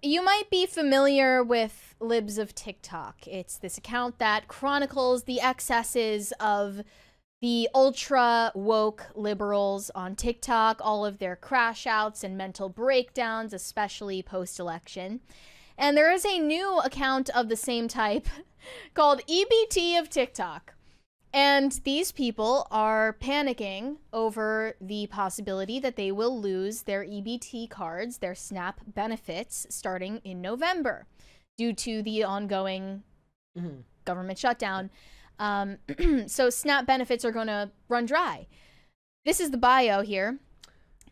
you might be familiar with Libs of TikTok. It's this account that chronicles the excesses of the ultra woke liberals on TikTok, all of their crash outs and mental breakdowns, especially post-election. And there is a new account of the same type called EBT of TikTok. And these people are panicking over the possibility that they will lose their EBT cards, their SNAP benefits, starting in November due to the ongoing government shutdown. So SNAP benefits are going to run dry. This is the bio here.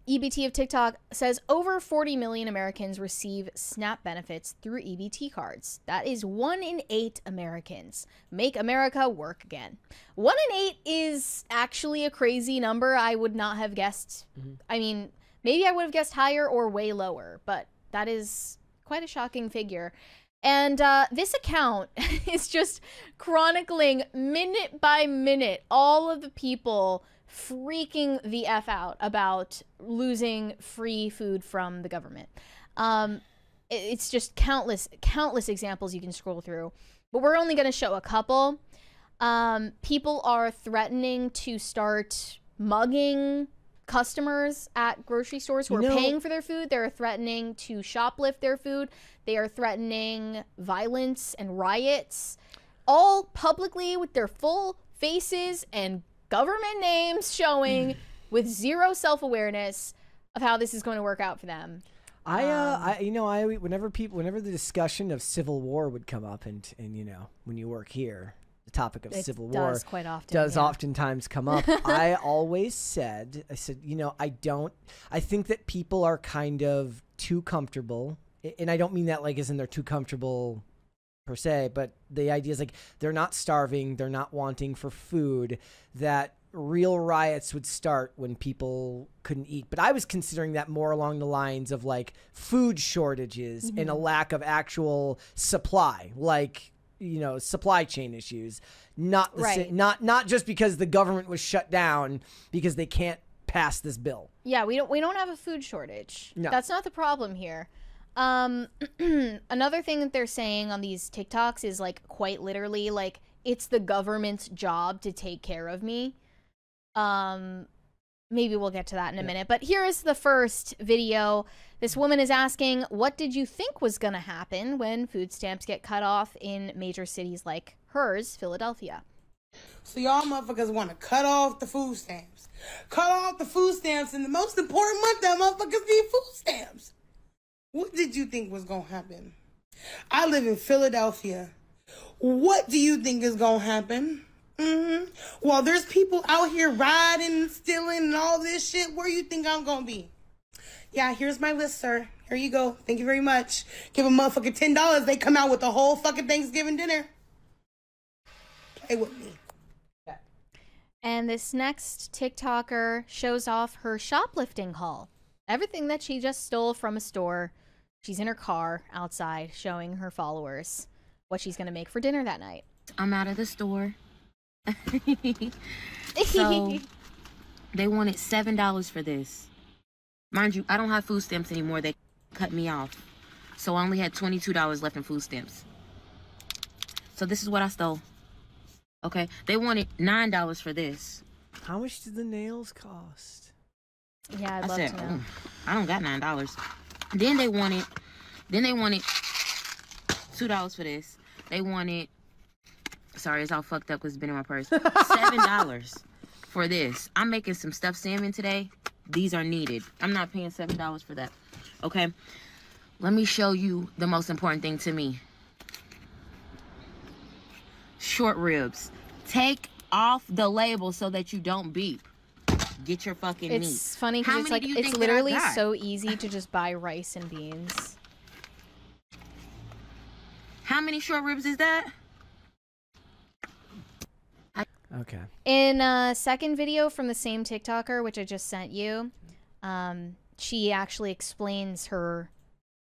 EBT of TikTok says over 40 million Americans receive SNAP benefits through EBT cards. That is 1 in 8 Americans. Make America work again. 1 in 8 is actually a crazy number. I would not have guessed. I mean, maybe I would have guessed higher or way lower, but that is quite a shocking figure. And this account is just chronicling minute by minute all of the people freaking the F out about losing free food from the government. It's just countless examples you can scroll through, but we're only going to show a couple. People are threatening to start mugging customers at grocery stores who are paying for their food. They're threatening to shoplift their food. They are threatening violence and riots, all publicly with their full faces and government names showing, with zero self-awareness of how this is going to work out for them. Whenever the discussion of civil war would come up, and you know, when you work here, the topic of civil war does oftentimes come up. I said, you know, I think that people are kind of too comfortable, and I don't mean that like as in they're too comfortable per se, but the idea is like they're not starving, they're not wanting for food, that real riots would start when people couldn't eat. But I was considering that more along the lines of like food shortages and a lack of actual supply, like, you know, supply chain issues, not not just because the government was shut down because they can't pass this bill. Yeah, we don't have a food shortage. No. That's not the problem here. Another thing that they're saying on these TikToks is like quite literally like it's the government's job to take care of me. Maybe we'll get to that in a minute, but here is the first video. This woman is asking, what did you think was going to happen when food stamps get cut off in major cities like hers, Philadelphia? So y'all motherfuckers want to cut off the food stamps. Cut off the food stamps in the most important month that motherfuckers need food stamps. What did you think was going to happen? I live in Philadelphia. What do you think is going to happen? Well, there's people out here riding, stealing, and all this shit. Where you think I'm going to be? Yeah, here's my list, sir. Here you go. Thank you very much. Give a motherfucker $10. They come out with the whole fucking Thanksgiving dinner. Play with me. And this next TikToker shows off her shoplifting haul. Everything that she just stole from a store. She's in her car outside showing her followers what she's going to make for dinner that night. I'm out of the store. So they wanted $7 for this. Mind you, I don't have food stamps anymore. They cut me off. So I only had $22 left in food stamps. So this is what I stole. Okay, they wanted $9 for this. How much did the nails cost? Yeah, I'd love to know. I don't got $9. Then they wanted $2 for this. They wanted, sorry, it's all fucked up because it's been in my purse. $7 for this. I'm making some stuffed salmon today. These are needed. I'm not paying $7 for that. Okay, let me show you the most important thing to me. Short ribs. Take off the label so that you don't beep. Get your fucking meat. It's funny because it's like it's literally so easy to just buy rice and beans. How many short ribs is that? Okay. In a second video from the same TikToker, which I just sent you, she actually explains her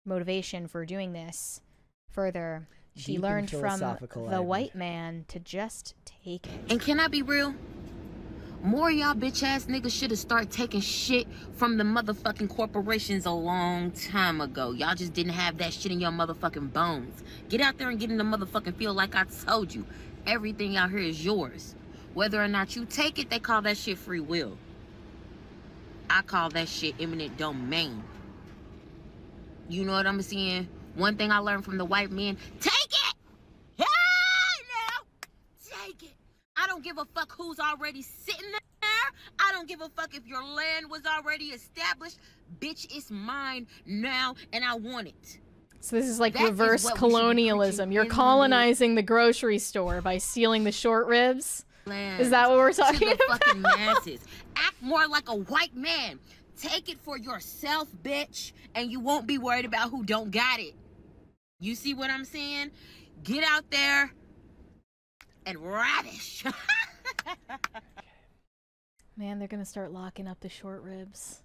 motivation for doing this further. She learned from the white man to just take it. And can I be real? More of y'all bitch ass niggas should have started taking shit from the motherfucking corporations a long time ago. Y'all just didn't have that shit in your motherfucking bones. Get out there and get in the motherfucking field like I told you. Everything out here is yours. Whether or not you take it, they call that shit free will. I call that shit eminent domain. You know what I'm saying? One thing I learned from the white men, take it! Hey, now! Take it! I don't give a fuck who's already sitting there. I don't give a fuck if your land was already established. Bitch, it's mine now, and I want it. So this is like That is reverse what we should be colonialism. preaching You're in the colonizing the grocery store by stealing the short ribs. Is that what we're talking to the about? fucking masses. Act more like a white man. Take it for yourself, bitch, and you won't be worried about who don't got it. You see what I'm saying? Get out there and ravish. Man, they're gonna start locking up the short ribs.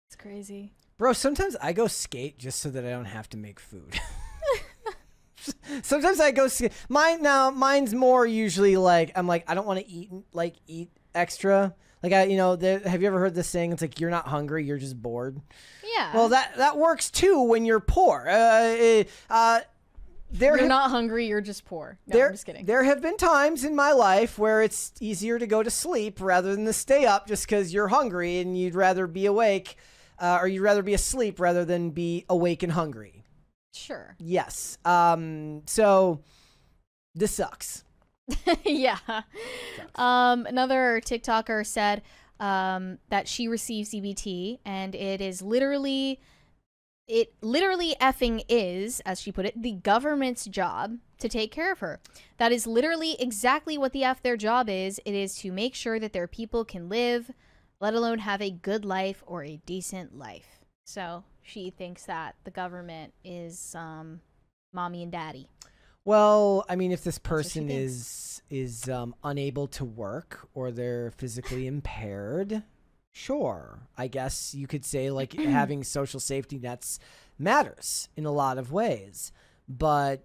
It's crazy. Bro, sometimes I go skate just so that I don't have to make food. Sometimes I go skate. Mine's more usually like, I'm like, I don't want to eat extra. Like, have you ever heard this saying? It's like, you're not hungry, you're just bored. Yeah. Well, that works too when you're poor. You're not hungry, you're just poor. No, I'm just kidding. There have been times in my life where it's easier to go to sleep rather than to stay up just because you're hungry and you'd rather be awake, or you'd rather be asleep rather than be awake and hungry. Sure. Yes. So this sucks. Yeah. Another TikToker said that she receives EBT, and it literally effing is, as she put it, the government's job to take care of her. That is literally exactly what the F their job is. It is to make sure that their people can live, let alone have a good life or a decent life. So she thinks that the government is mommy and daddy. Well, I mean, if this person is unable to work or they're physically impaired, sure. I guess you could say like having social safety nets matters in a lot of ways. But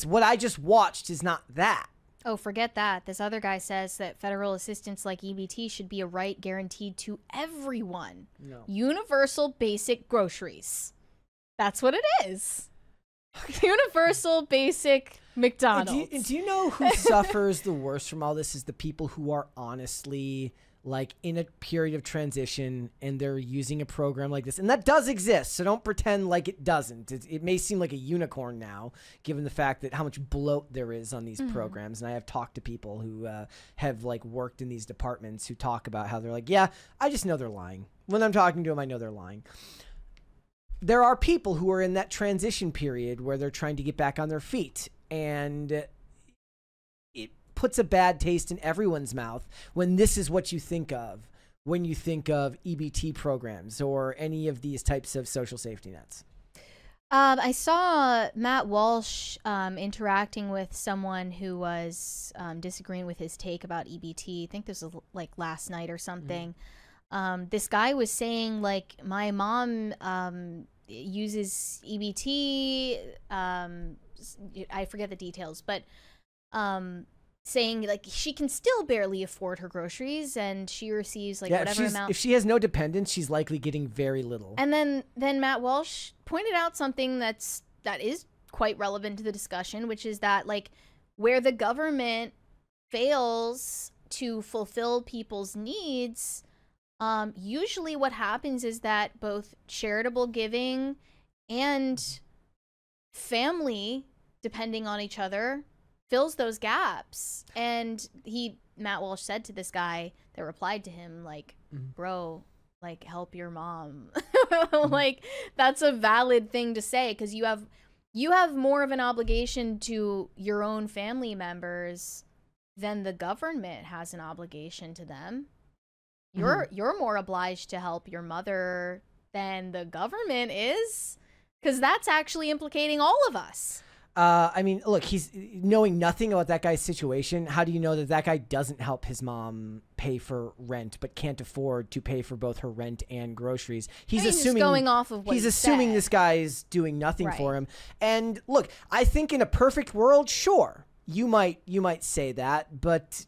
what I just watched is not that. Oh, forget that. This other guy says that federal assistance like EBT should be a right guaranteed to everyone. No. Universal basic groceries. That's what it is. Universal basic McDonald's. Do you know who suffers the worst from all this is the people who are honestly like in a period of transition and they're using a program like this. And that does exist, so don't pretend like it doesn't. It may seem like a unicorn now, given the fact that how much bloat there is on these programs. And I have talked to people who have like worked in these departments who talk about how they're like, yeah, I just know they're lying. When I'm talking to them, I know they're lying. There are people who are in that transition period where they're trying to get back on their feet, and it puts a bad taste in everyone's mouth when this is what you think of when you think of EBT programs or any of these types of social safety nets. I saw Matt Walsh interacting with someone who was disagreeing with his take about EBT. I think this was like last night or something. This guy was saying like, my mom uses EBT. I forget the details, but saying like she can still barely afford her groceries and she receives like whatever amount. If she has no dependents, she's likely getting very little. And then Matt Walsh pointed out something that is quite relevant to the discussion, which is that like where the government fails to fulfill people's needs, usually what happens is that both charitable giving and family, depending on each other, fills those gaps. And Matt Walsh said to this guy that replied to him, like, bro, like, help your mom. Like, that's a valid thing to say, because you have more of an obligation to your own family members than the government has an obligation to them. You're more obliged to help your mother than the government is, because that's actually implicating all of us. I mean, look, he's knowing nothing about that guy's situation. How do you know that that guy doesn't help his mom pay for rent, but can't afford to pay for both her rent and groceries? He's assuming just going off of what he's he assuming said. This guy's doing nothing for him. And look, I think in a perfect world, sure, you might say that, but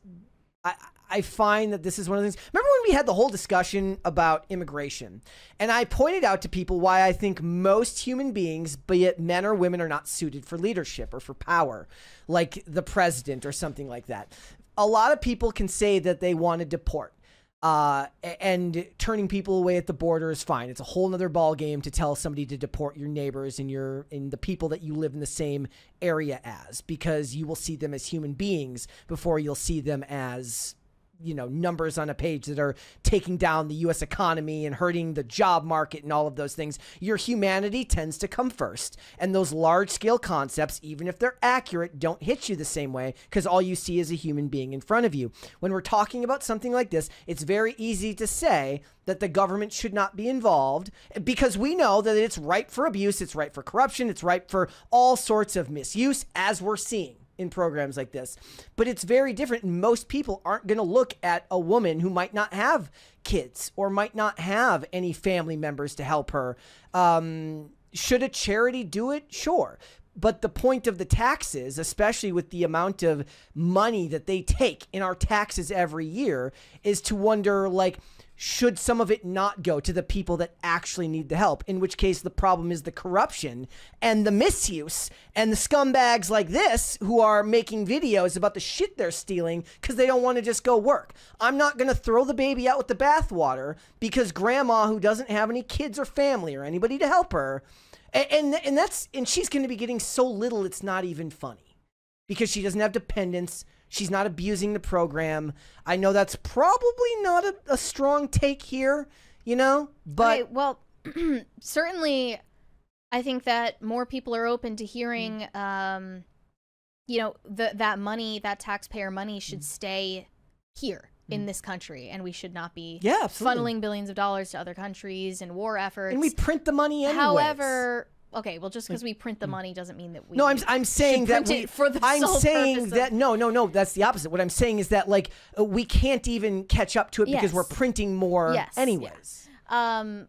I find that this is one of the things. Remember when we had the whole discussion about immigration? And I pointed out to people why I think most human beings, be it men or women, are not suited for leadership or for power, like the president or something like that. A lot of people can say that they want to deport. And turning people away at the border is fine. It's a whole nother ball game to tell somebody to deport your neighbors and the people that you live in the same area as, because you will see them as human beings before you'll see them as, numbers on a page that are taking down the U.S. economy and hurting the job market and all of those things. Your humanity tends to come first. And those large scale concepts, even if they're accurate, don't hit you the same way because all you see is a human being in front of you. When we're talking about something like this, it's very easy to say that the government should not be involved because we know that it's ripe for abuse, it's ripe for corruption, it's ripe for all sorts of misuse, as we're seeing in programs like this. But it's very different. Most people aren't going to look at a woman who might not have kids or might not have any family members to help her. Should a charity do it? Sure. But the point of the taxes, especially with the amount of money that they take in our taxes every year, is to wonder, should some of it not go to the people that actually need the help? In which case the problem is the corruption and the misuse and the scumbags like this who are making videos about the shit they're stealing because they don't want to just go work. I'm not going to throw the baby out with the bathwater because grandma who doesn't have any kids or family or anybody to help her, and she's going to be getting so little it's not even funny because she doesn't have dependents. She's not abusing the program. I know that's probably not a strong take here, but... Okay, well, certainly I think that more people are open to hearing, that money, that taxpayer money should stay here in this country, and we should not be funneling billions of dollars to other countries and war efforts. And we print the money anyways. However... Okay, well, just because we print the money doesn't mean that we. No, I'm saying that no, that's the opposite. What I'm saying is that we can't even catch up to it because we're printing more anyways. Yeah.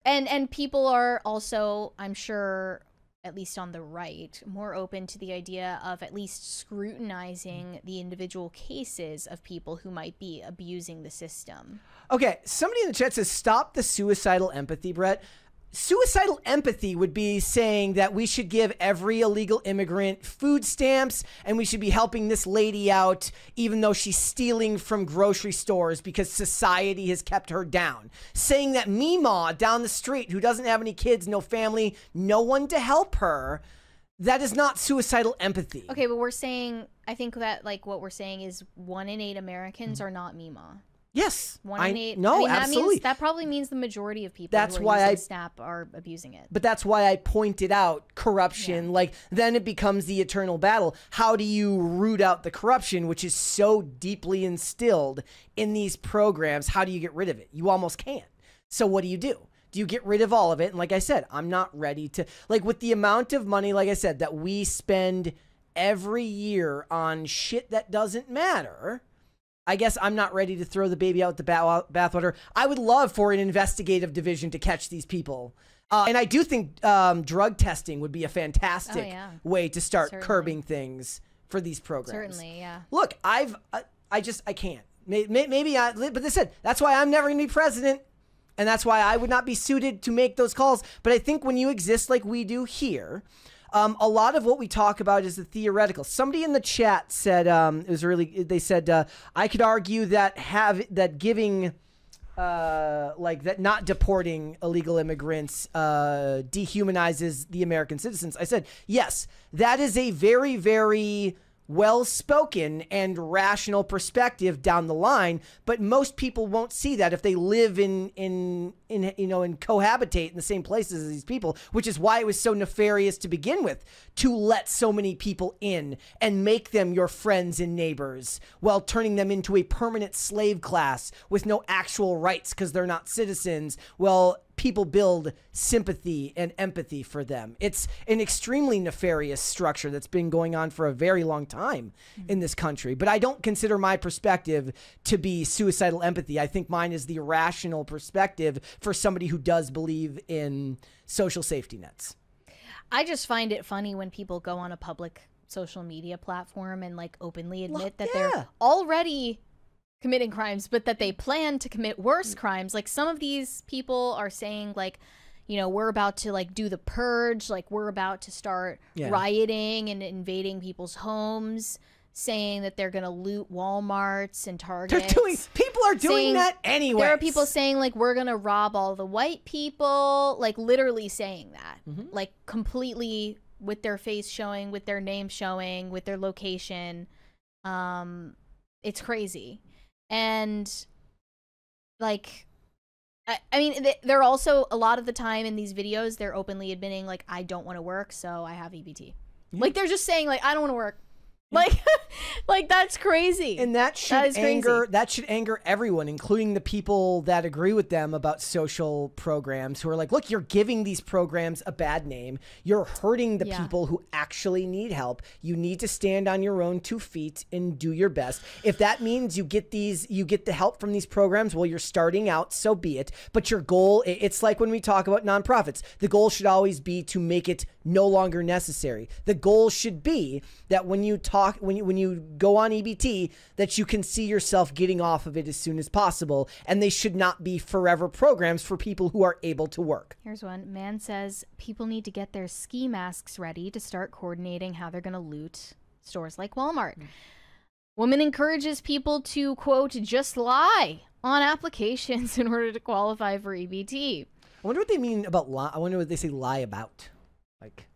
And people are also, I'm sure, at least on the right, more open to the idea of at least scrutinizing the individual cases of people who might be abusing the system. Okay, somebody in the chat says, "Stop the suicidal empathy, Brett." Suicidal empathy would be saying that we should give every illegal immigrant food stamps and we should be helping this lady out even though she's stealing from grocery stores because society has kept her down. Saying that Meemaw down the street who doesn't have any kids, no family, no one to help her, that is not suicidal empathy. Okay, but I think that what we're saying is 1 in 8 Americans are not Meemaw. Yes. 1 in 8. No, absolutely. That probably means the majority of people that's who are why using SNAP are abusing it. But that's why I pointed out corruption. Then it becomes the eternal battle. How do you root out the corruption, which is so deeply instilled in these programs? How do you get rid of it? You almost can't. So what do? Do you get rid of all of it? And like I said, I'm not ready to, with the amount of money, like I said, that we spend every year on shit that doesn't matter, I guess I'm not ready to throw the baby out the bathwater. I would love for an investigative division to catch these people. And I do think drug testing would be a fantastic way to start curbing things for these programs. Certainly, yeah. Look, I can't. But they said, that's why I'm never going to be president. And that's why I would not be suited to make those calls. But I think when you exist like we do here, a lot of what we talk about is the theoretical. Somebody in the chat said, they said, I could argue that giving, that not deporting illegal immigrants dehumanizes the American citizens. I said, yes, that is a very, very well-spoken and rational perspective down the line, but most people won't see that if they live in cohabitate in the same places as these people, which is why it was so nefarious to begin with, to let so many people in and make them your friends and neighbors while turning them into a permanent slave class with no actual rights because they're not citizens. Well, people build sympathy and empathy for them. It's an extremely nefarious structure that's been going on for a very long time in this country. But I don't consider my perspective to be suicidal empathy. I think mine is the rational perspective for somebody who does believe in social safety nets. I just find it funny when people go on a public social media platform and openly admit that they're already committing crimes, but that they plan to commit worse crimes. Like, some of these people are saying, like, you know, we're about to, like, do the purge, like, we're about to start rioting and invading people's homes, saying that they're gonna loot Walmarts and Targets. People are doing that anyway. There are people saying, like, we're gonna rob all the white people, like, literally saying that, like, completely with their face showing, with their name showing, with their location. It's crazy. And, like, I mean, they're also, a lot of the time in these videos, they're openly admitting, like, I don't want to work, so I have EBT. Like, they're just saying, like, I don't want to work. Like, like, that's crazy. And that should anger everyone, including the people that agree with them about social programs, who are like, look, you're giving these programs a bad name. You're hurting the people who actually need help. You need to stand on your own 2 feet and do your best. If that means you get the help from these programs while you're starting out, so be it. But your goal, it's like when we talk about nonprofits, the goal should always be to make it no longer necessary. The goal should be that when you go on EBT, that you can see yourself getting off of it as soon as possible, and they should not be forever programs for people who are able to work. Here's one. Man says people need to get their ski masks ready to start coordinating how they're going to loot stores like Walmart. Woman encourages people to, quote, just lie on applications in order to qualify for EBT. I wonder what they mean about lie. I wonder what they say lie about. Like,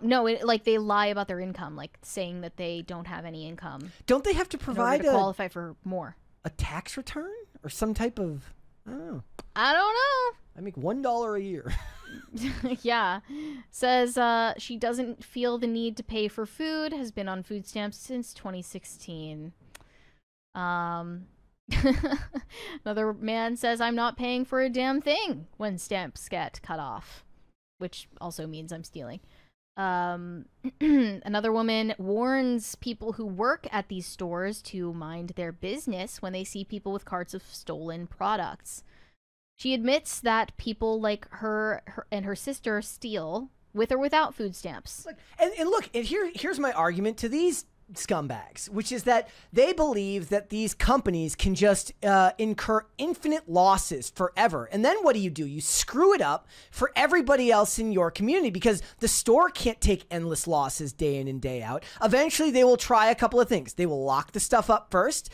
no, like, they lie about their income, like saying that they don't have any income. Don't they have to provide in order to qualify for more? A tax return or some type of, I don't know. I don't know. I make $1 a year. Yeah. Says she doesn't feel the need to pay for food, has been on food stamps since 2016. Another man says, I'm not paying for a damn thing when stamps get cut off, which also means I'm stealing. Another woman warns people who work at these stores to mind their business when they see people with carts of stolen products. She admits that people like her and her sister steal with or without food stamps. And look, and here's my argument to these scumbags, which is that they believe that these companies can just incur infinite losses forever. And then what do? You screw it up for everybody else in your community, because the store can't take endless losses day in and day out. Eventually, they will try a couple of things. They will lock the stuff up first.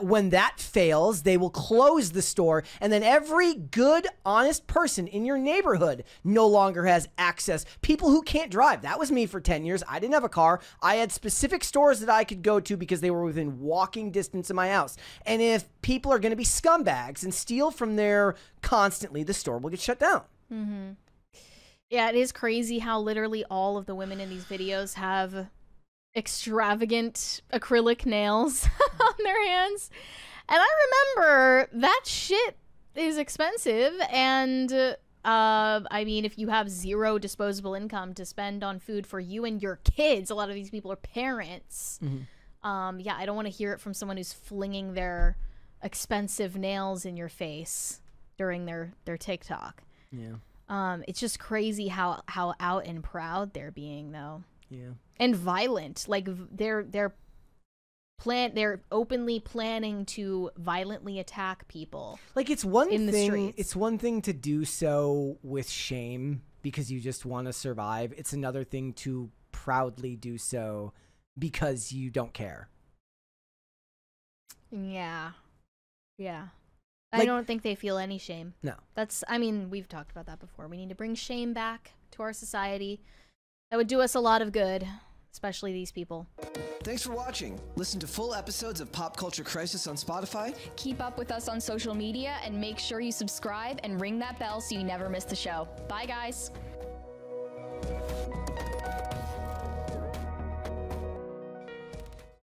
When that fails, they will close the store. And then every good, honest person in your neighborhood no longer has access. People who can't drive. That was me for 10 years. I didn't have a car. I had specific stores that I could go to because they were within walking distance of my house. And if people are going to be scumbags and steal from there constantly, the store will get shut down. Mm-hmm. Yeah, it is crazy how literally all of the women in these videos have extravagant acrylic nails on their hands. And I remember that shit is expensive, and I mean, if you have zero disposable income to spend on food for you and your kids, a lot of these people are parents. Mm-hmm. Yeah, I don't want to hear it from someone who's flinging their expensive nails in your face during their TikTok. Yeah. It's just crazy how out and proud they're being, though. Yeah. And violent. Like, they're openly planning to violently attack people. Like, it's one in the thing. streets. It's one thing to do so with shame because you just want to survive. It's another thing to proudly do so because you don't care. Yeah. Yeah. Like, I don't think they feel any shame. No. I mean, we've talked about that before. We need to bring shame back to our society. That would do us a lot of good, especially these people. Thanks for watching. Listen to full episodes of Pop Culture Crisis on Spotify. Keep up with us on social media and make sure you subscribe and ring that bell so you never miss the show. Bye, guys.